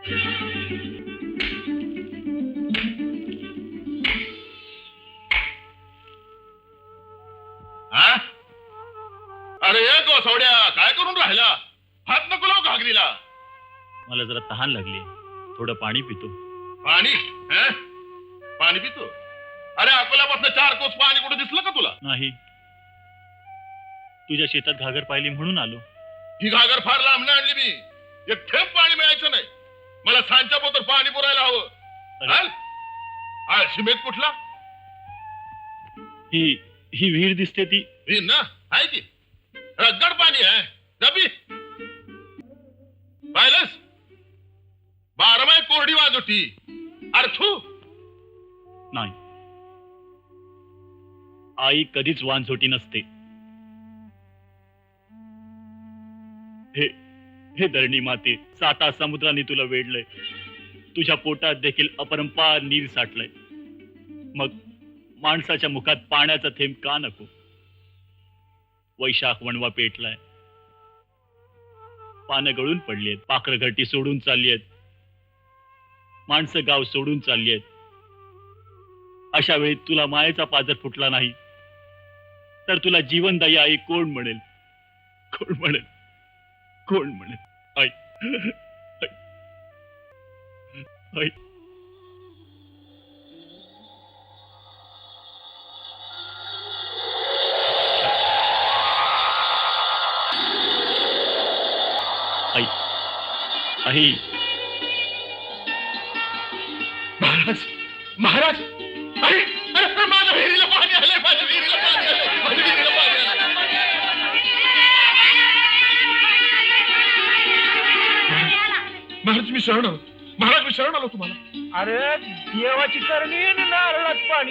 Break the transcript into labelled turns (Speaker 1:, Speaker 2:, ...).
Speaker 1: हा? अरे ये गोसावड्या, काय करून राहिला? हात नको लावू घागरीला.
Speaker 2: मला जरा तहान लागली, थोडं पाणी पितो.
Speaker 1: पाणी? हं? पाणी पितो? अरे अकोल्यापासून 4 कोस पाणी कुठे दिसलं का तुला?
Speaker 2: नाही, तुझ्या शेतात घागर पाहिली म्हणून आलो.
Speaker 1: ही घागर फार लांब नाही आणली मी. एक थेंब पाणी मिळायचं नाही. मला सांच्या पोतर पाणी पुरायला हवं.
Speaker 2: अरे.
Speaker 1: शिमेत कुठला?
Speaker 2: ही ही विहीर दिसते ती.
Speaker 1: ही ना आहे की रगड पाणी आहे. जबी पाहिलंस? 12 माय कोरडी वाजोटी. अर्थू
Speaker 2: नाही, आई कधीच वानझोटी नसते. हे हे धरणी माते, 7 समुद्राने तुला वेढलंय. तुझ्या पोटात देखील अपरंपार नीर साठलंय. मग माणसाच्या मुखात पाण्याचा थेंब का नको? वैशाख वणवा पेटलाय, पानं गळून पडली आहेत, पाखरं घरटी सोडून चालली आहेत, माणसं गाव सोडून चालली आहेत. अशा वेळी तुला मायेचा पाजर फुटला नाही तर तुला जीवनदायी आई कोण म्हणेल? कोण म्हणेल? कोण म्हणेल? आई, आई, आई. आई, आई.
Speaker 1: महाराज, महाराज, अरे अरे माझ्या विहिरीला पाणी आलंय. माझ्या विहिरीला पाणी आलंय. माझ्या विहिरीला पाणी आलंय. महाराज मी शरण आलो. महाराज मी शरण आलो तुम्हाला.
Speaker 3: अरे देवाची करणी आणि नारळात पाणी